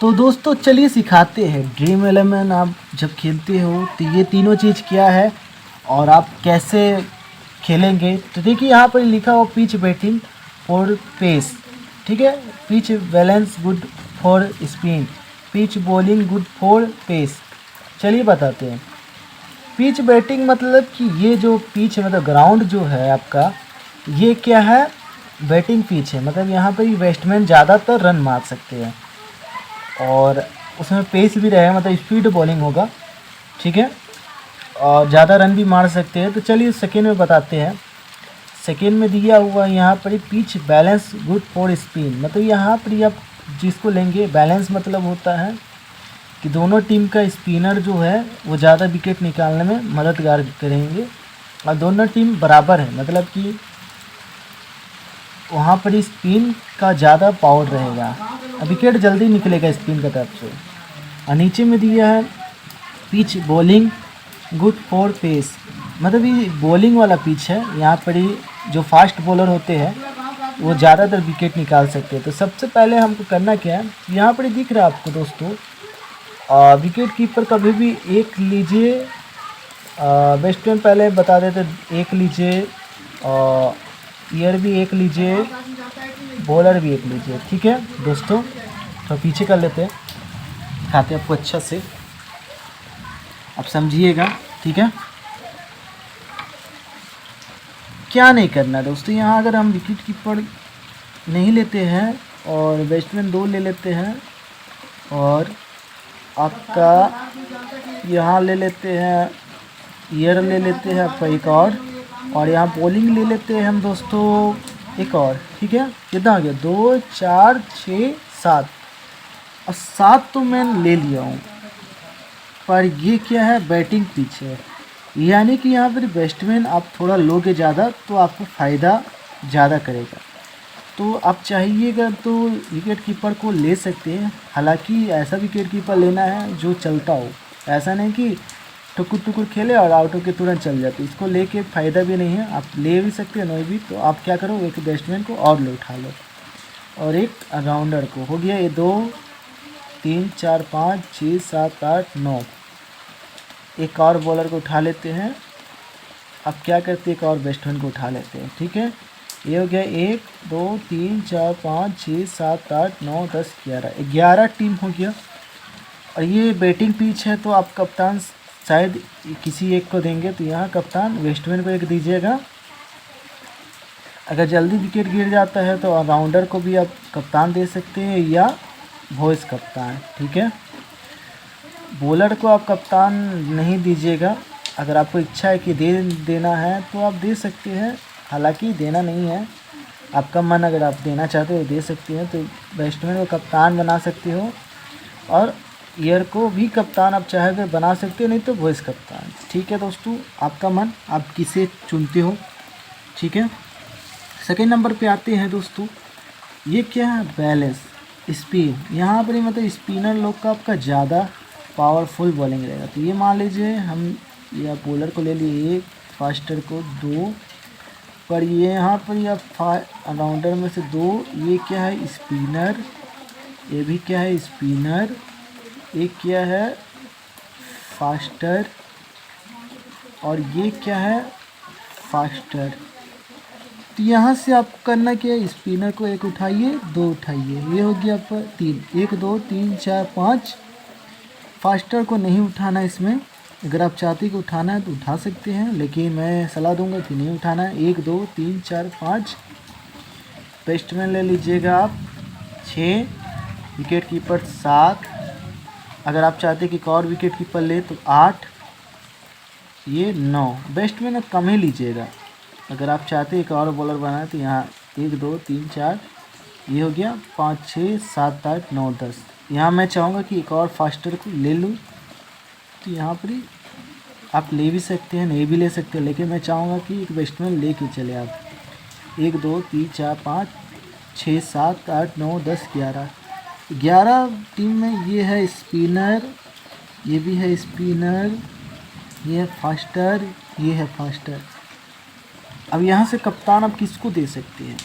तो दोस्तों चलिए सिखाते हैं ड्रीम 11 आप जब खेलते हो तो ये तीनों चीज़ क्या है और आप कैसे खेलेंगे। तो देखिए यहाँ पर लिखा हो पिच बैटिंग फॉर पेस, ठीक है। Pitch balance good for spin, pitch bowling good for pace. चलिए बताते हैं। पिच बैटिंग मतलब कि ये जो पिच है मतलब ग्राउंड जो है आपका, ये क्या है, बैटिंग पिच है। मतलब यहाँ पर बैट्समैन ज़्यादातर रन मार सकते हैं और उसमें पेस भी रहेगा, मतलब स्पीड बॉलिंग होगा, ठीक है। और ज़्यादा रन भी मार सकते हैं। तो चलिए सेकेंड में बताते हैं। सेकेंड में दिया हुआ यहाँ पर pitch balance good for spin, मतलब यहाँ पर आप जिसको लेंगे बैलेंस मतलब होता है कि दोनों टीम का स्पिनर जो है वो ज़्यादा विकेट निकालने में मददगार करेंगे और दोनों टीम बराबर है, मतलब कि वहाँ पर स्पिन का ज़्यादा पावर रहेगा, विकेट जल्दी निकलेगा स्पिन का तरफ से। और नीचे में दिया है pitch bowling good for pace, मतलब ये बॉलिंग वाला पिच है। यहाँ पर ही जो फास्ट बॉलर होते हैं वो ज़्यादातर विकेट निकाल सकते हैं। तो सबसे पहले हमको करना क्या है, यहाँ पर दिख रहा है आपको दोस्तों, विकेट कीपर कभी भी एक लीजिए, बैट्समैन पहले बता देते, एक लीजिए, ईयर भी एक लीजिए, बॉलर भी एक लीजिए, ठीक है दोस्तों। तो पीछे कर लेते हैं, दिखाते हैं आपको अच्छा से, आप समझिएगा, ठीक है। क्या नहीं करना दोस्तों, यहाँ अगर हम विकेट कीपर नहीं लेते हैं और बैट्समैन दो ले लेते हैं और आपका यहाँ ले लेते हैं, ईयर ले लेते हैं आपका एक और यहाँ बॉलिंग ले लेते हैं हम दोस्तों एक और, ठीक है। कितना आ गया, 2 4 6 7, और 7 तो मैं ले लिया हूँ। पर ये क्या है, बैटिंग पिच है, यानी कि यहाँ पर बैट्समैन आप थोड़ा लोगे ज़्यादा तो आपको फ़ायदा ज़्यादा करेगा। तो आप चाहिएगा तो विकेट कीपर को ले सकते हैं, हालांकि ऐसा विकेट कीपर लेना है जो चलता हो, ऐसा नहीं कि टुकुर टुकुर खेले और आउट होकर तुरंत चल जाते, इसको लेके फ़ायदा भी नहीं है। आप ले भी सकते हैं नहीं भी, तो आप क्या करो, एक बैट्समैन को और ले उठा लो और एक राउंडर को, हो गया ये 2 3 4 5 6 7 8 9, एक और बॉलर को उठा लेते हैं। अब क्या करते हैं, एक और बैट्समैन को उठा लेते हैं, ठीक है। ये हो गया 1 2 3 4 5 6 7 8 9 10 11 टीम हो गया। और ये बैटिंग पिच है तो आप कप्तान शायद किसी एक को देंगे, तो यहाँ कप्तान बैट्समैन को एक दीजिएगा। अगर जल्दी विकेट गिर जाता है तो राउंडर को भी आप कप्तान दे सकते हैं या वॉइस कप्तान, ठीक है। बॉलर को आप कप्तान नहीं दीजिएगा, अगर आपको इच्छा है कि देना है तो आप दे सकते हैं, हालांकि देना नहीं है, आपका मन, अगर आप देना चाहते हो दे सकते हैं। तो बैट्समैन को कप्तान बना सकते हो और ईयर को भी कप्तान आप चाहे तो बना सकते हो, नहीं तो वॉइस कप्तान, ठीक है दोस्तों। आपका मन, आप किसे चुनते हो, ठीक है। सेकेंड नंबर पे आते हैं दोस्तों, ये क्या है, बैलेंस स्पिन। यहाँ पर मतलब स्पिनर लोग का आपका ज़्यादा पावरफुल बॉलिंग रहेगा। तो ये मान लीजिए हम या बॉलर को ले लिए 1, फास्टर को 2, पर ये यहाँ पर या राउंडर में से 2, ये क्या है, स्पिनर, ये भी क्या है, स्पिनर, एक क्या है, फास्टर, और ये क्या है, फास्टर। तो यहाँ से आपको करना क्या है, स्पिनर को एक उठाइए, 2 उठाइए, ये हो गया आपका 3, 1 2 3 4 5। फास्टर को नहीं उठाना इसमें, अगर आप चाहते हैं कि उठाना है तो उठा सकते हैं, लेकिन मैं सलाह दूंगा कि नहीं उठाना है। 1 2 3 4 5 बैट्समैन ले लीजिएगा आप 6, विकेट कीपर 7, अगर आप चाहते हैं कि एक और विकेट कीपर ले तो 8, ये 9, बैट्समैन कम ही लीजिएगा। अगर आप चाहते हैं एक और बॉलर बनाए तो यहाँ 1 2 3 4, ये हो गया 5 6 7 8 9 10। यहाँ मैं चाहूँगा कि एक और फास्टर को ले लूँ, तो यहाँ पर ही आप ले भी सकते हैं, नहीं भी ले सकते हैं, लेकिन मैं चाहूँगा कि एक बैट्समैन ले के चले आप। 1 2 3 4 5 6 7 8 9 10 11 टीम में ये है स्पिनर, ये भी है स्पिनर, ये है फास्टर, ये है फास्टर। अब यहाँ से कप्तान आप किसको दे सकते हैं,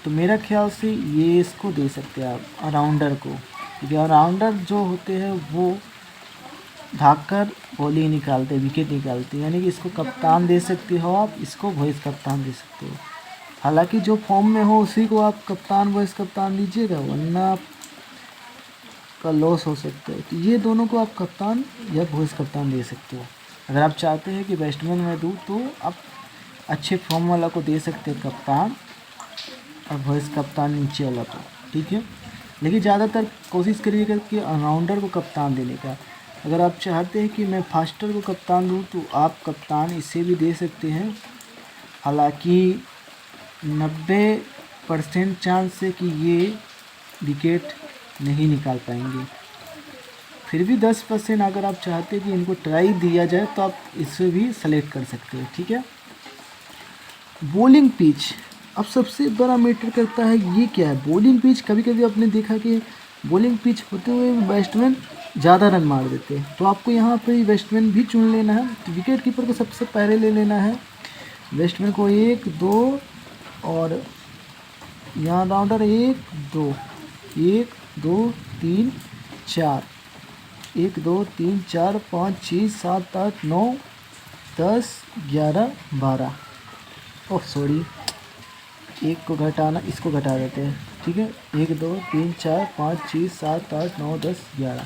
तो मेरा ख्याल से ये इसको दे सकते हैं आप, राउंडर को, क्योंकि ऑलराउंडर जो होते हैं वो भागकर बॉलिंग निकालते, विकेट निकालते, यानी कि इसको कप्तान दे सकते हो आप, इसको वाइस कप्तान दे सकते हो। हालांकि जो फॉर्म में हो उसी को आप कप्तान वाइस कप्तान दीजिएगा, वरना आपका लॉस हो सकता है। तो ये दोनों को आप कप्तान या वाइस कप्तान दे सकते हो। अगर आप चाहते हैं कि बैट्समैन में दूँ तो आप अच्छे फॉर्म वाला को दे सकते हैं कप्तान, और वाइस कप्तान नीचे वाला को, ठीक है। लेकिन ज़्यादातर कोशिश करिएगा कि ऑलराउंडर को कप्तान देने का। अगर आप चाहते हैं कि मैं फास्टर को कप्तान दूँ तो आप कप्तान इसे भी दे सकते हैं। हालांकि 90% चांस है कि ये विकेट नहीं निकाल पाएंगे, फिर भी 10% अगर आप चाहते हैं कि इनको ट्राई दिया जाए तो आप इसे भी सेलेक्ट कर सकते हैं, ठीक है। बॉलिंग पिच अब सबसे बड़ा मैटर करता है, ये क्या है बॉलिंग पिच। कभी कभी आपने देखा कि बॉलिंग पिच होते हुए बैट्समैन ज़्यादा रन मार देते हैं, तो आपको यहाँ पर बैट्समैन भी चुन लेना है। तो विकेट कीपर को सबसे पहले ले लेना है बैट्समैन को, 1 2 और यहाँ राउंडर 1 2 1 2 3 4 1 2 3 4 5 6 7 8 9 10 11 12। ओह सॉरी, एक को घटाना, इसको घटा देते हैं, ठीक है। 1 2 3 4 5 6 7 8 9 10 11।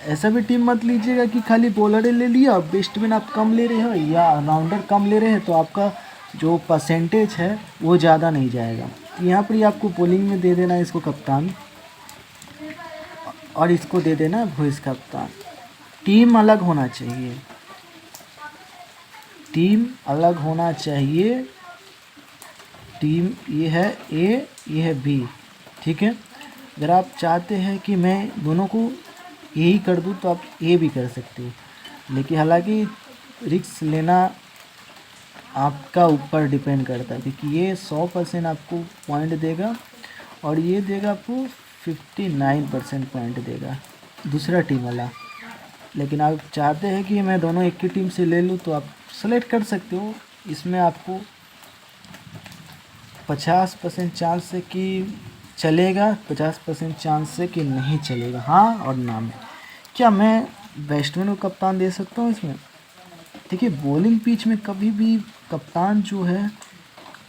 ऐसा भी टीम मत लीजिएगा कि खाली बॉलर ले लिया, बैट्समैन आप कम ले रहे हो या राउंडर कम ले रहे हैं तो आपका जो परसेंटेज है वो ज़्यादा नहीं जाएगा। तो यहाँ पर ही आपको बॉलिंग में दे देना इसको कप्तान, और इसको दे देना वाइस कप्तान। टीम अलग होना चाहिए, टीम अलग होना चाहिए। टीम ये है ए, ये है बी, ठीक है। अगर आप चाहते हैं कि मैं दोनों को ए ही कर दूं तो आप ए भी कर सकते हो, लेकिन हालांकि रिस्क लेना आपका ऊपर डिपेंड करता है, क्योंकि ये 100% आपको पॉइंट देगा और ये देगा आपको 59% पॉइंट देगा दूसरा टीम वाला। लेकिन आप चाहते हैं कि मैं दोनों एक ही टीम से ले लूँ तो आप सेलेक्ट कर सकते हो। इसमें आपको 50% चांस है कि चलेगा, 50% चांस है कि नहीं चलेगा, हाँ और ना में। क्या मैं बैट्समैन को कप्तान दे सकता हूँ इसमें? देखिए बॉलिंग पिच में कभी भी कप्तान जो है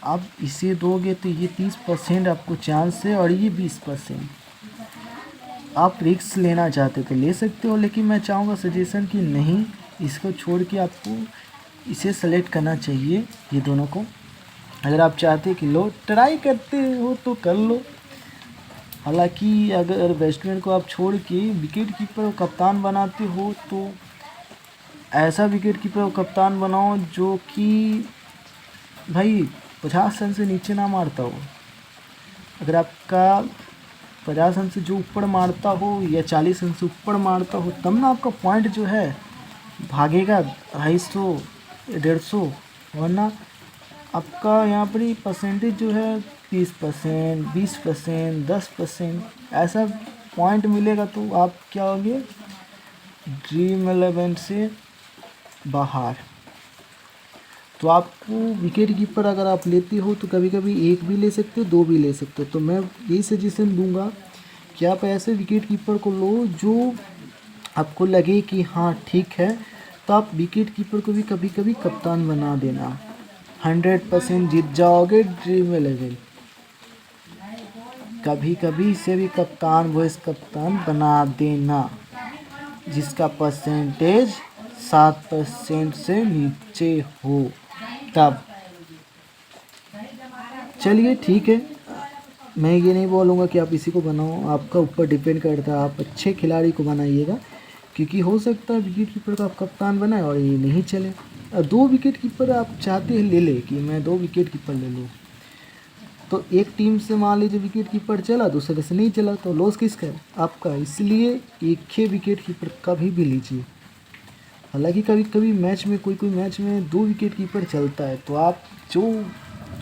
आप इसे दोगे तो ये 30% आपको चांस है और ये 20%। आप रिस्क लेना चाहते तो ले सकते हो, लेकिन मैं चाहूँगा सजेशन कि नहीं, इसको छोड़ के आपको इसे सेलेक्ट करना चाहिए, ये दोनों को। अगर आप चाहते हैं कि लो ट्राई करते हो तो कर लो। हालांकि अगर बैट्समैन को आप छोड़ के विकेट कीपर को कप्तान बनाते हो तो ऐसा विकेट कीपर को कप्तान बनाओ जो कि भाई 50 रन से नीचे ना मारता हो। अगर आपका 50 रन से जो ऊपर मारता हो या 40 रन से ऊपर मारता हो तब ना आपका पॉइंट जो है भागेगा 250 150, वरना आपका यहाँ पर ही परसेंटेज जो है 30% 20% 10% ऐसा पॉइंट मिलेगा, तो आप क्या होंगे ड्रीम 11 से बाहर। तो आपको विकेट कीपर अगर आप लेते हो तो कभी कभी एक भी ले सकते हो, दो भी ले सकते हो। तो मैं यही सजेशन दूंगा कि आप ऐसे विकेट कीपर को लो जो आपको लगे कि हाँ ठीक है, तो आप विकेट कीपर को भी कभी कभी कप्तान बना देना। 100% जीत जाओगे ड्रीम 11। कभी कभी इसे भी कप्तान वाइस कप्तान बना देना जिसका परसेंटेज 7% से नीचे हो तब। चलिए ठीक है, मैं ये नहीं बोलूँगा कि आप इसी को बनाओ, आपका ऊपर डिपेंड करता है। आप अच्छे खिलाड़ी को बनाइएगा, क्योंकि हो सकता है विकेट कीपर का आप कप्तान बनाए और ये नहीं चले। 2 विकेट कीपर आप चाहते हैं ले ले कि मैं 2 विकेट कीपर ले लूँ, तो एक टीम से मान लीजिए विकेट कीपर चला, दूसरे से नहीं चला, तो लॉस किसका है? आपका। इसलिए एक ही विकेट कीपर कभी भी लीजिए। हालांकि कभी कभी मैच में कोई मैच में 2 विकेट कीपर चलता है, तो आप जो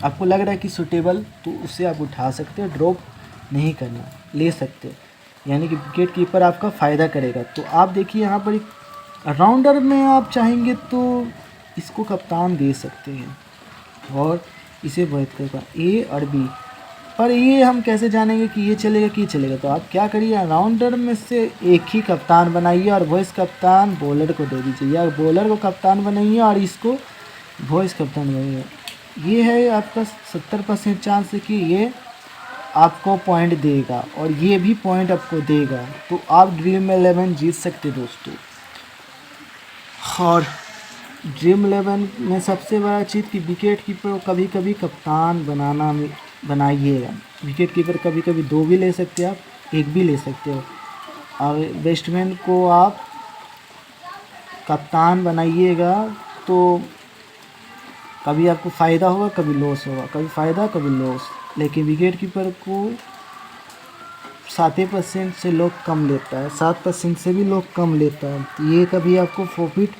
आपको लग रहा है कि सूटेबल तो उसे आप उठा सकते हो, ड्रॉप नहीं करना, ले सकते हो, यानी कि विकेट कीपर आपका फ़ायदा करेगा। तो आप देखिए यहाँ पर राउंडर में आप चाहेंगे तो इसको कप्तान दे सकते हैं और इसे वैध करेगा ए और बी। पर ये हम कैसे जानेंगे कि ये चलेगा कि ये चलेगा? तो आप क्या करिए, ऑलराउंडर में से एक ही कप्तान बनाइए और वॉइस कप्तान बॉलर को दे दीजिए, या बॉलर को कप्तान बनाइए और इसको वॉइस कप्तान बनाइए। ये है आपका 70% चांस है कि ये आपको पॉइंट देगा और ये भी पॉइंट आपको देगा, तो आप ड्रीम 11 जीत सकते दोस्तों। और ड्रीम 11 में सबसे बड़ा चीज़ कि विकेट कीपर को कभी कभी कप्तान बनाइएगा। विकेट कीपर कभी कभी 2 भी ले सकते हैं, आप 1 भी ले सकते हो। और बैट्समैन को आप कप्तान बनाइएगा तो कभी आपको फ़ायदा होगा, कभी लॉस होगा, कभी फ़ायदा कभी लॉस। लेकिन विकेट कीपर को 7% से लोग कम लेता है, 7% से भी लोग कम लेता है। तो ये कभी आपको प्रॉफिट,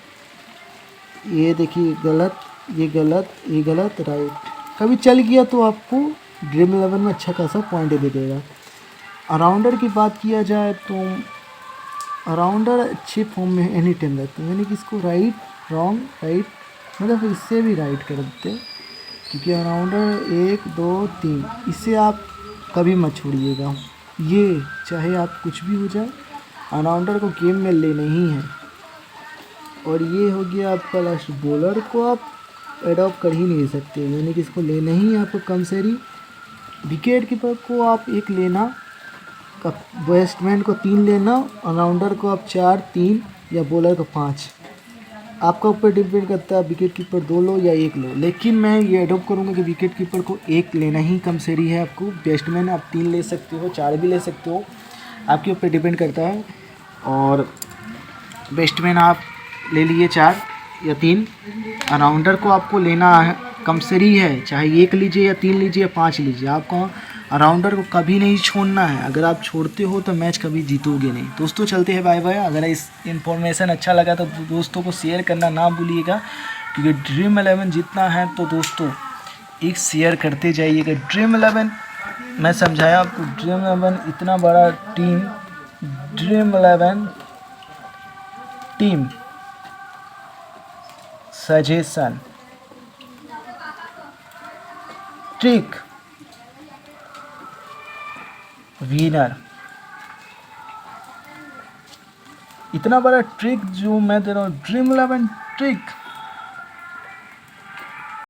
ये देखिए गलत, ये गलत, ये गलत, राइट, कभी चल गया तो आपको ड्रीम 11 में अच्छा खासा पॉइंट दे देगा। ऑलराउंडर की बात किया जाए तो ऑलराउंडर अच्छे फॉर्म में एनी टाइम रहते हैं, यानी कि इसको राइट रॉन्ग राइट, मतलब इससे भी राइट कर देते हैं, क्योंकि ऑलराउंडर 1 2 3 इसे आप कभी मत छोड़िएगा। ये चाहे आप कुछ भी हो जाए, ऑलराउंडर को गेम में लेना ही है। और ये हो गया आपका लास्ट, बॉलर को आप एडॉप्ट कर ही नहीं सकते, यानी कि इसको लेना ही है आपको कंपल्सरी। विकेट कीपर को आप 1 लेना, बैट्समैन को 3 लेना, ऑलराउंडर को आप 4 3 या बॉलर को 5, आपका ऊपर डिपेंड करता है विकेट कीपर 2 लो या 1 लो। लेकिन मैं ये एडॉप्ट करूँगा कि विकेट कीपर को 1 लेना ही कंपल्सरी है आपको। बैट्समैन आप 3 ले सकते हो, 4 भी ले सकते हो, आपके ऊपर डिपेंड करता है। और बैट्समैन आप ले लिए 4 या 3, ऑलराउंडर को आपको लेना है कंपल्सरी है, चाहे 1 लीजिए या 3 लीजिए या 5 लीजिए, आपको ऑलराउंडर को कभी नहीं छोड़ना है। अगर आप छोड़ते हो तो मैच कभी जीतोगे नहीं। दोस्तों चलते हैं, बाय बाय। अगर इस इन्फॉर्मेशन अच्छा लगा तो दोस्तों को शेयर करना ना भूलिएगा, क्योंकि ड्रीम 11 जीतना है तो दोस्तों एक शेयर करते जाइएगा। ड्रीम 11 मैं समझाया आपको, ड्रीम 11 इतना बड़ा team, dream 11 team suggestion trick winner, इतना बड़ा ट्रिक जो मैं दे रहा हूँ, ड्रीम 11 ट्रिक